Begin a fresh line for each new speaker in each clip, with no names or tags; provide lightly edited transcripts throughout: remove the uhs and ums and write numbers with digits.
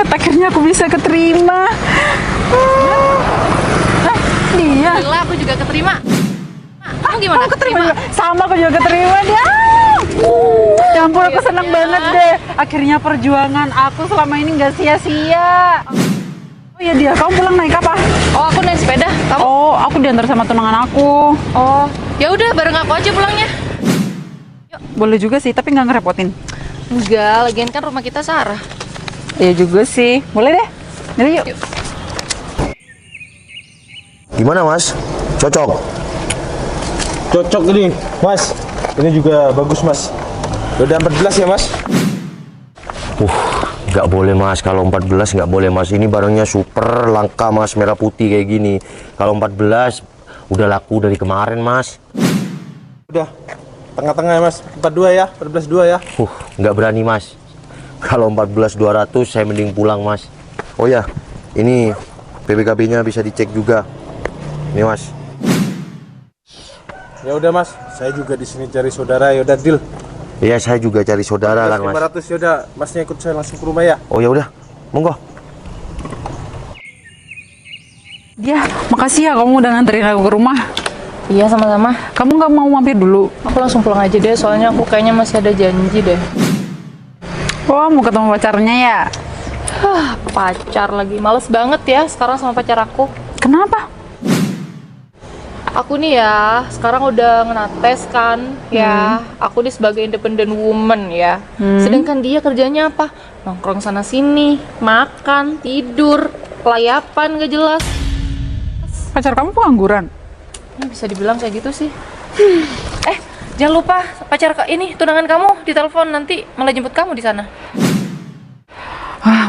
Akhirnya aku bisa keterima. Dia.
Alhamdulillah aku juga keterima. Kamu gimana?
Aku keterima juga. Sama aku juga keterima dia. Ya ampun, aku senang banget deh. Akhirnya perjuangan aku selama ini nggak sia-sia. Oh iya dia, kamu pulang naik apa?
Oh, aku naik sepeda. Kamu?
Oh, aku diantar sama tunangan aku.
Oh, ya udah bareng aku aja pulangnya.
Boleh juga sih, tapi nggak ngerepotin.
Enggak, lagian kan rumah kita Sarah.
Iya juga sih, boleh deh. Jadi yuk.
Gimana mas? Cocok?
Cocok ini, Mas. Ini juga bagus, Mas. Udah 14 ya, Mas?
Nggak boleh mas, kalau 14 nggak boleh mas. Ini barangnya super langka mas, merah putih kayak gini. Kalau 14 udah laku dari kemarin mas.
Udah, tengah-tengah ya, Mas. 42 ya, 14 2 ya.
Nggak berani mas. Kalau 14 200 saya mending pulang mas. Oh ya, ini PBKB-nya bisa dicek juga. Ini mas.
Ya udah, Mas. Saya juga di sini cari saudara. Ya udah, deal.
Iya, saya juga cari saudara kan mas.
500 ya udah, Masnya ikut saya langsung ke rumah ya.
Oh ya udah, monggo.
Dia, makasih ya kamu udah nganterin aku ke rumah.
Iya, sama-sama.
Kamu nggak mau mampir dulu?
Aku langsung pulang aja deh, soalnya aku kayaknya masih ada janji deh.
Oh, mau ketemu pacarnya ya?
Pacar lagi, males banget ya sekarang sama pacar aku.
Kenapa?
Aku nih ya, sekarang udah ngenates kan, ya. Aku nih sebagai independent woman ya. Sedangkan dia kerjanya apa? Nongkrong sana sini, makan, tidur, kelayapan gak jelas.
Pacar kamu pengangguran?
Ya, bisa dibilang kayak gitu sih. Jangan lupa ini tunangan kamu ditelepon, nanti malah jemput kamu di sana.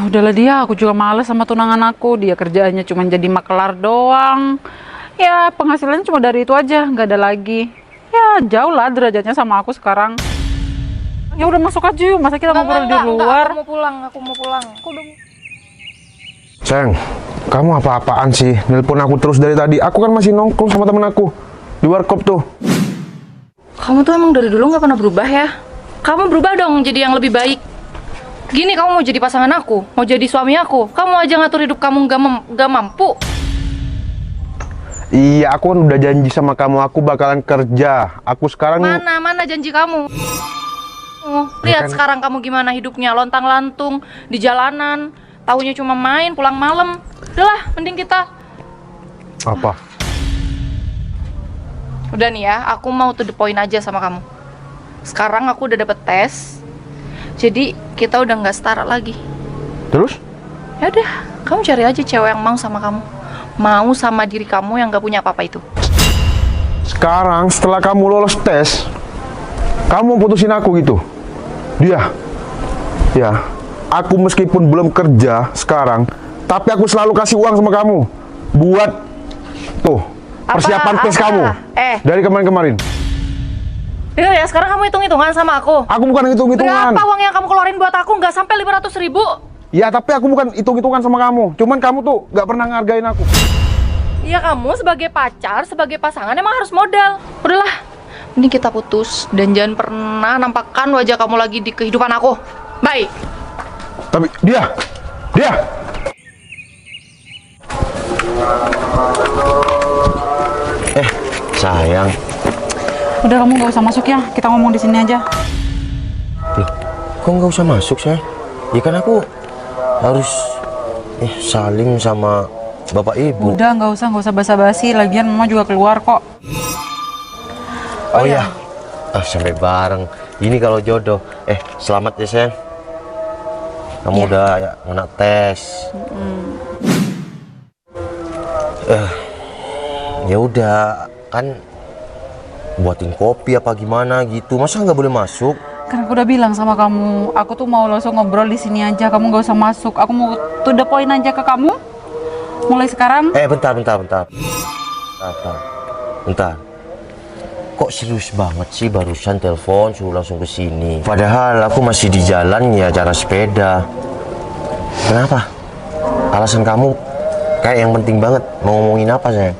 Udahlah dia, aku juga males sama tunangan aku. Dia kerjaannya cuma jadi makelar doang. Ya, penghasilannya cuma dari itu aja, nggak ada lagi. Ya, jauh lah derajatnya sama aku sekarang. Ya udah masuk aja yuk, masa kita ngobrol di luar?
Aku mau pulang. Aku udah...
Sayang, kamu apa-apaan sih? Nelpon aku terus dari tadi. Aku kan masih nongkrong sama temen aku di warkop tuh.
Kamu tuh emang dari dulu nggak pernah berubah ya? Kamu berubah dong jadi yang lebih baik. Gini, kamu mau jadi pasangan aku, mau jadi suami aku. Kamu aja ngatur hidup kamu nggak mampu.
Iya, aku kan udah janji sama kamu, aku bakalan kerja. Aku sekarang...
Mana janji kamu? Lihat
kan...
sekarang kamu gimana hidupnya, lontang-lantung di jalanan. Taunya cuma main, pulang malam. Udahlah, mending kita...
Apa?
Udah nih ya, aku mau to the point aja sama kamu. Sekarang aku udah dapet tes, jadi kita udah nggak setara lagi.
Terus?
Ya udah, kamu cari aja cewek yang mau sama kamu. Mau sama diri kamu yang gak punya apa-apa itu.
Sekarang setelah kamu lolos tes, kamu putusin aku gitu? Dia? Ya, aku meskipun belum kerja sekarang, tapi aku selalu kasih uang sama kamu buat tuh persiapan tes kamu dari kemarin-kemarin.
Dengar ya, sekarang kamu hitung-hitungan sama aku.
Aku bukan hitung-hitungan.
Berapa uang yang kamu keluarin buat aku? Nggak sampai 500.000.
Ya, tapi aku bukan hitung-hitungan sama kamu. Cuman kamu tuh gak pernah ngargain aku.
Iya, kamu sebagai pacar, sebagai pasangan emang harus modal. Udahlah, ini kita putus dan jangan pernah nampakkan wajah kamu lagi di kehidupan aku. Bye.
Tapi dia.
Sayang.
Udah, kamu nggak usah masuk ya, kita ngomong di sini aja.
Loh, kok nggak usah masuk sayang? Ya kan aku harus saling sama bapak ibu.
Udah, nggak usah basa-basi. Lagian mama juga keluar kok.
Oh ya, sampai bareng. Ini kalau jodoh. Selamat ya sayang. Kamu udah kena tes. Ya udah, kan buatin kopi apa gimana gitu. Masa nggak boleh masuk?
Kan aku udah bilang sama kamu, aku tuh mau langsung ngobrol di sini aja. Kamu nggak usah masuk. Aku mau to the point aja ke kamu. Mulai sekarang.
Bentar. Kok serius banget sih barusan telepon suruh langsung ke sini? Padahal aku masih di jalan ya, jalan sepeda. Kenapa? Alasan kamu kayak yang penting banget. Mau ngomongin apa sayang?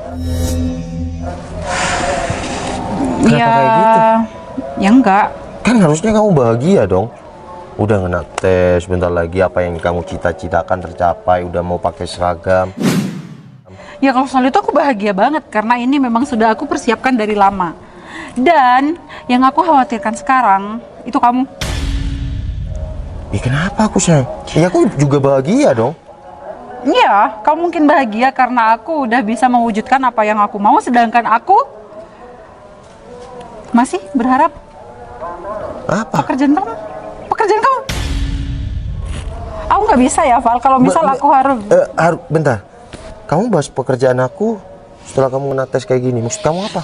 Kenapa kayak gitu?
Ya enggak.
Kan harusnya kamu bahagia dong. Udah ngena tes, bentar lagi apa yang kamu cita-citakan tercapai, udah mau pakai seragam.
Ya kalau soal itu aku bahagia banget karena ini memang sudah aku persiapkan dari lama. Dan yang aku khawatirkan sekarang itu kamu.
Kenapa aku sayang? Ya aku juga bahagia dong.
Iya, kamu mungkin bahagia karena aku udah bisa mewujudkan apa yang aku mau, sedangkan aku masih berharap
Apa?
pekerjaan kamu. Aku nggak bisa ya, Val. Kalau misal aku harus
Bentar. Kamu bahas pekerjaan aku setelah kamu kena tes kayak gini. Maksud kamu apa?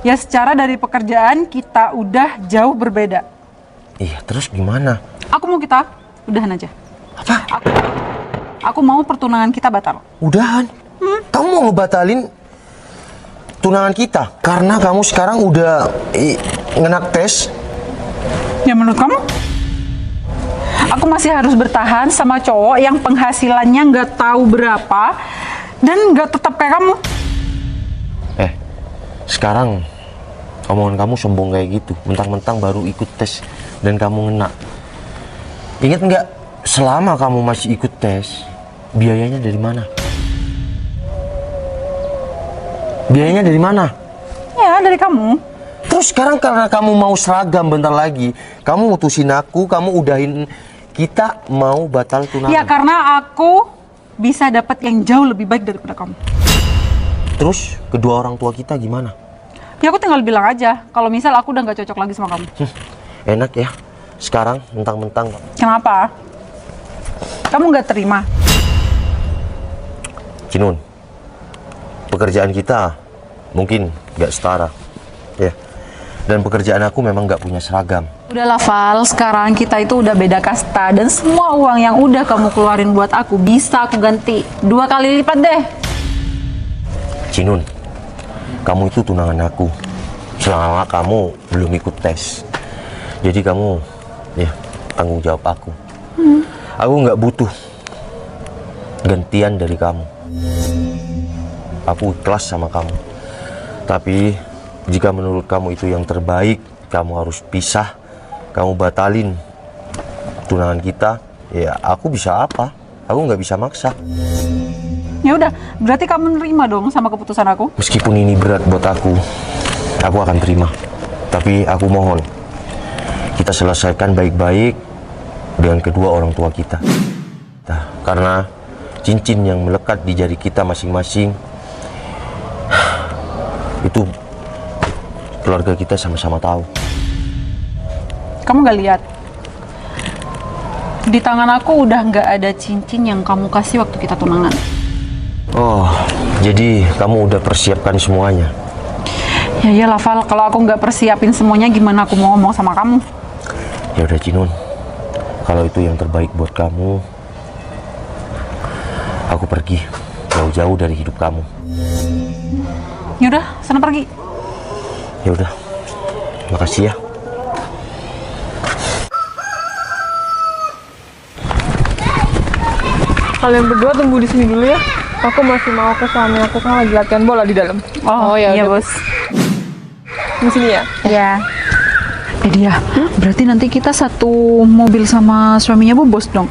ya secara dari pekerjaan kita udah jauh berbeda.
Iya, terus gimana?
Aku mau kita udahan aja.
Apa?
Aku mau pertunangan kita batal.
Udahan? Kamu mau ngebatalin tunangan kita? Karena kamu sekarang udah ngenak tes?
Ya menurut kamu? Aku masih harus bertahan sama cowok yang penghasilannya nggak tahu berapa dan nggak tetap kayak kamu.
Sekarang omongan kamu sombong kayak gitu. Mentang-mentang baru ikut tes dan kamu ngena. Ingat nggak? Selama kamu masih ikut tes, biayanya dari mana? Biayanya dari mana?
Ya dari kamu.
Terus sekarang karena kamu mau seragam bentar lagi, kamu mutusin aku, kamu udahin kita mau batal tunangan.
Ya karena aku bisa dapat yang jauh lebih baik daripada kamu.
Terus kedua orang tua kita gimana?
Ya aku tinggal bilang aja kalau misal aku udah nggak cocok lagi sama kamu.
Enak ya. Sekarang mentang-mentang.
Kenapa? Kamu nggak terima?
Cinun, pekerjaan kita mungkin nggak setara, ya. Dan pekerjaan aku memang nggak punya seragam.
Udahlah Val, sekarang kita itu udah beda kasta dan semua uang yang udah kamu keluarin buat aku bisa aku ganti 2 kali lipat deh.
Cinun, kamu itu tunangan aku selama kamu belum ikut tes. Jadi kamu, ya, tanggung jawab aku. Aku nggak butuh gantian dari kamu. Aku ikhlas sama kamu. Tapi jika menurut kamu itu yang terbaik, kamu harus pisah, kamu batalin tunangan kita, ya aku bisa apa? Aku nggak bisa maksa.
Ya udah, berarti kamu nerima dong sama keputusan aku?
Meskipun ini berat buat aku akan terima. Tapi aku mohon, kita selesaikan baik-baik dengan kedua orang tua kita. Nah, karena cincin yang melekat di jari kita masing-masing, itu keluarga kita sama-sama tahu.
Kamu gak lihat? Di tangan aku udah nggak ada cincin yang kamu kasih waktu kita tunangan.
Oh, jadi kamu udah persiapkan semuanya?
Ya iyalah Val, kalau aku nggak persiapin semuanya gimana aku mau ngomong sama kamu?
Ya udah Cinun, kalau itu yang terbaik buat kamu, aku pergi jauh-jauh dari hidup kamu.
Ya udah, sana pergi.
Ya udah, makasih ya.
Kalian berdua tunggu di sini dulu ya. Aku masih mau ke suami aku kan lagi latihan bola di dalam.
Oh ya
iya,
bos.
Di sini ya.
Ya. Dia, berarti nanti kita satu mobil sama suaminya Bu Bos dong?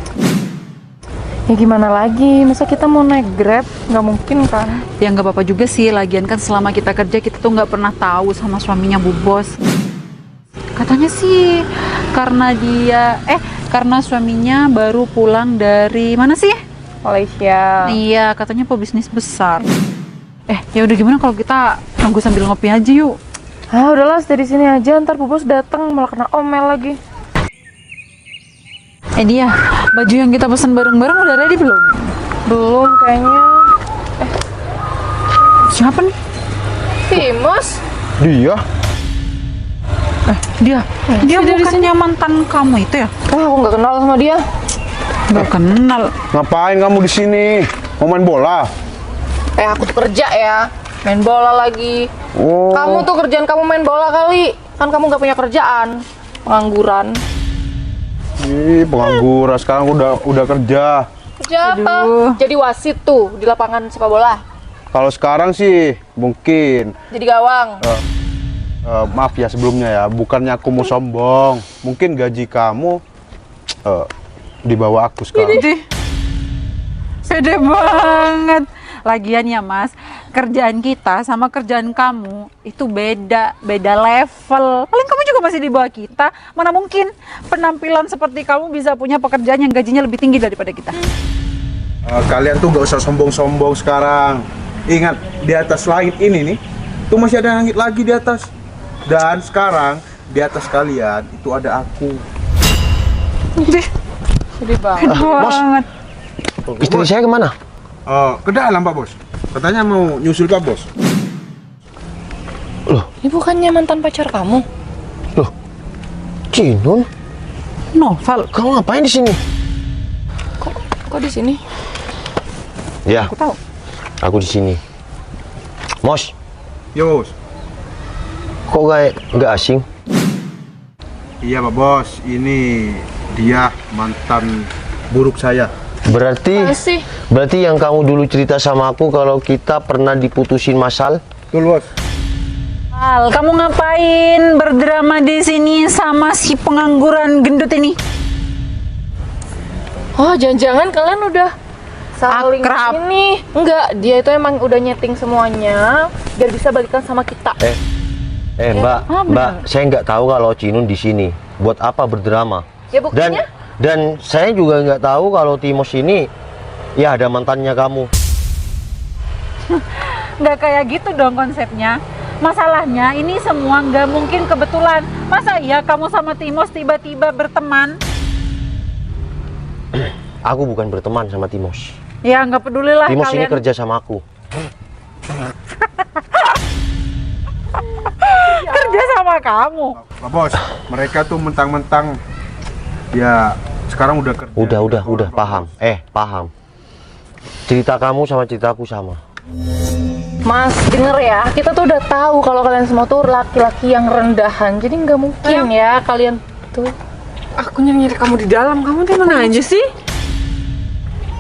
Ya gimana lagi? Masa kita mau naik Grab? Nggak mungkin kan?
Ya nggak apa-apa juga sih, lagian kan selama kita kerja kita tuh nggak pernah tahu sama suaminya Bu Bos. Katanya sih karena suaminya baru pulang dari mana sih?
Malaysia.
Iya, katanya pebisnis besar. Ya udah gimana kalau kita nunggu sambil ngopi aja yuk?
Ah udahlah, stay di sini aja. Ntar Bu Bos datang malah kena omel lagi.
Dia, baju yang kita pesan bareng-bareng udah ready belum?
Belum kayaknya.
Siapa nih?
Timus.
Dia?
Dia bukannya mantan kamu itu ya?
Wah, aku nggak kenal sama dia.
Gak kenal.
Ngapain kamu di sini? Mau main bola?
Aku tuh kerja ya. Main bola lagi.
Oh.
Kamu tuh kerjaan kamu main bola kali. Kan kamu nggak punya kerjaan. Pengangguran.
Pengangguran sekarang udah kerja.
Kerja apa?
Aduh.
Jadi wasit tuh di lapangan sepak bola.
Kalau sekarang sih mungkin.
Jadi gawang.
Maaf ya sebelumnya ya, bukannya aku mau sombong. Mungkin gaji kamu di bawah aku sekarang.
Ih, pede banget. Lagian ya Mas, kerjaan kita sama kerjaan kamu itu beda level. Paling kamu juga masih di bawah kita. Mana mungkin penampilan seperti kamu bisa punya pekerjaan yang gajinya lebih tinggi daripada kita.
Kalian tuh gak usah sombong-sombong sekarang. Ingat, di atas langit ini nih, tuh masih ada langit lagi di atas. Dan sekarang di atas kalian itu ada aku.
Ih,
Sedih banget.
Bos.
banget.
Istri saya kemana?
Ke dalam Pak Bos. Katanya mau nyusul Pak Bos.
Ini bukannya mantan pacar kamu?
Loh, Cinun,
Novel,
kamu ngapain di sini?
Kok di sini?
Ya,
aku tahu.
aku di sini. Mos,
Ya Bos.
kok nggak asing?
Iya Pak Bos, ini dia mantan buruk saya.
Masih.
Berarti yang kamu dulu cerita sama aku kalau kita pernah diputusin Masal?
Betul Bos.
Al, kamu ngapain berdrama di sini sama si pengangguran gendut ini?
Oh, jangan-jangan kalian udah saling
Akrab.
ini. Enggak, dia itu emang udah nyeting semuanya biar bisa balikan sama kita.
Mbak, Mbak, saya nggak tahu kalau Cinun di sini. Buat apa berdrama?
Ya buktinya.
Dan saya juga nggak tahu kalau Timos ini ya ada mantannya kamu.
Nggak kayak gitu dong konsepnya. Masalahnya ini semua nggak mungkin kebetulan. Masa iya kamu sama Timos tiba-tiba berteman?
Aku bukan berteman sama Timos.
Ya nggak peduli lah
Timos ini
kalian.
kerja sama aku.
Kerja sama kamu.
Pak Bos, mereka tuh mentang-mentang ya sekarang udah kerja.
Udah, paham. Paham. Cerita kamu sama ceritaku sama.
Mas, denger ya, kita tuh udah tahu kalau kalian semua tuh laki-laki yang rendahan. Jadi nggak mungkin ya kalian tuh.
Aku nyari kamu di dalam, kamu di mana aja sih?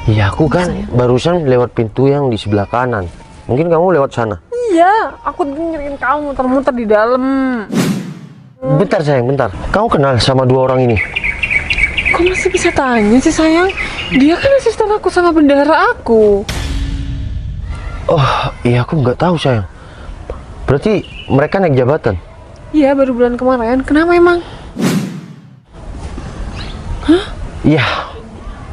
Iya, aku kan barusan lewat pintu yang di sebelah kanan. Mungkin kamu lewat sana.
Iya, aku nyariin kamu muter-muter di dalam.
Bentar sayang, bentar. Kamu kenal sama dua orang ini?
Kok masih bisa tanya sih sayang? Dia kan asisten aku sama bendahara aku.
Oh, iya aku nggak tahu sayang. Berarti mereka naik jabatan?
Iya, baru bulan kemarin. Kenapa emang?
Iya,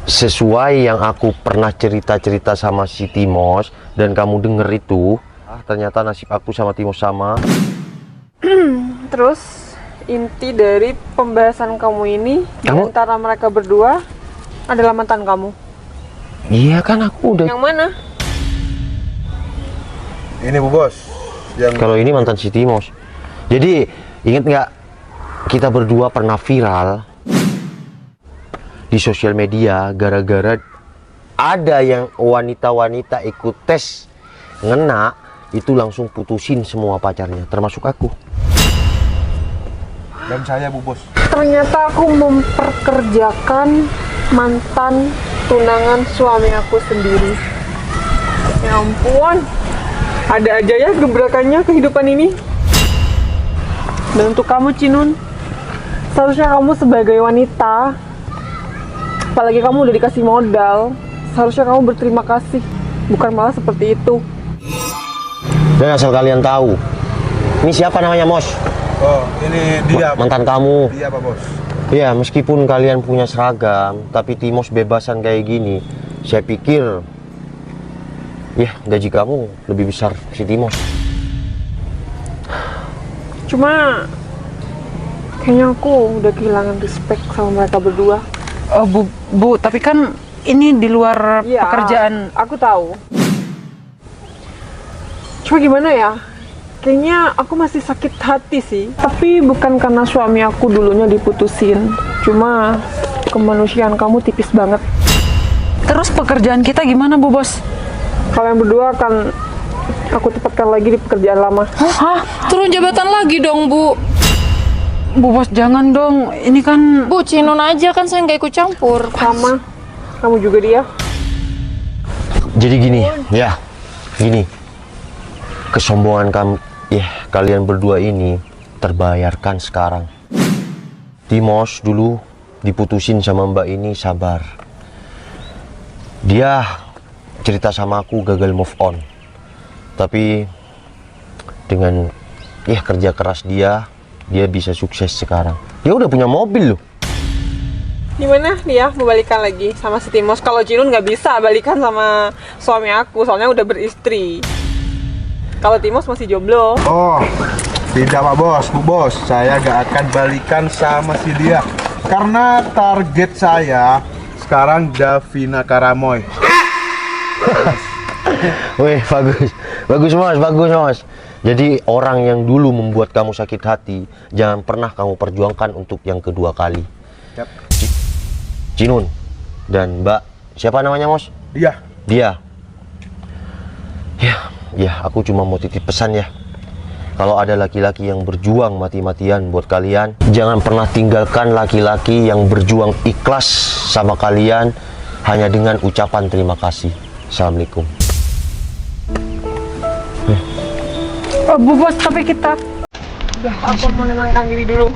sesuai yang aku pernah cerita-cerita sama si Timos dan kamu denger itu, ternyata nasib aku sama Timos sama.
Terus inti dari pembahasan kamu ini di antara mereka berdua adalah mantan kamu.
Iya kan aku udah.
Yang mana?
Ini Bu Bos. Yang
Kalau ini mantan si Timos. Jadi inget nggak kita berdua pernah viral di sosial media gara-gara ada yang wanita-wanita ikut tes ngena itu langsung putusin semua pacarnya termasuk aku.
dan saya Bu Bos.
Ternyata aku memperkerjakan mantan tunangan suami aku sendiri. Ya ampun, ada aja ya gebrakannya kehidupan ini. Dan untuk kamu Cinun, seharusnya kamu sebagai wanita, apalagi kamu udah dikasih modal, seharusnya kamu berterima kasih, bukan malah seperti itu.
Dan asal kalian tahu, ini siapa namanya Mos?
Oh, ini dia.
Mantan kamu.
Iya Pak Bos.
Ya, meskipun kalian punya seragam, tapi Timos bebasan kayak gini, saya pikir, ya gaji kamu lebih besar si Timos.
Cuma kayaknya aku udah kehilangan respect sama mereka berdua.
Oh, Bu, tapi kan ini di luar
Iya,
pekerjaan.
aku tahu. Cuma gimana ya? Kayaknya aku masih sakit hati sih. Tapi bukan karena suami aku dulunya diputusin. Cuma kemanusiaan kamu tipis banget.
Terus pekerjaan kita gimana, Bu Bos?
Kalian berdua akan aku tempatkan lagi di pekerjaan lama.
Hah?
Turun jabatan lagi dong, Bu.
Bu Bos, jangan dong. Ini kan
Bu, Cinun aja kan saya nggak ikut campur.
Sama, kamu juga dia.
Jadi gini, ya, gini. Kesombongan kamu, ya kalian berdua ini terbayarkan sekarang. Timos dulu diputusin sama mbak ini sabar. Dia cerita sama aku gagal move on. Tapi dengan kerja keras dia bisa sukses sekarang. Dia udah punya mobil loh.
Gimana dia mau balikan lagi sama si Timos? Kalau Cinun nggak bisa balikan sama suami aku, soalnya udah beristri. Kalau Timos masih jomblo.
Oh, tidak Pak Bos, Bu Bos. Saya gak akan balikan sama si dia. Karena target saya sekarang Davina Karamoy.
Wih, bagus Mas. Jadi orang yang dulu membuat kamu sakit hati, jangan pernah kamu perjuangkan untuk yang kedua kali.
Yap.
Cinun dan Mbak, siapa namanya Mos?
Dia.
Ya, aku cuma mau titip pesan ya. Kalau ada laki-laki yang berjuang mati-matian buat kalian, jangan pernah tinggalkan laki-laki yang berjuang ikhlas sama kalian hanya dengan ucapan terima kasih. Assalamualaikum.
Bu Bos, tapi kita
Aku mau nenangkan diri dulu.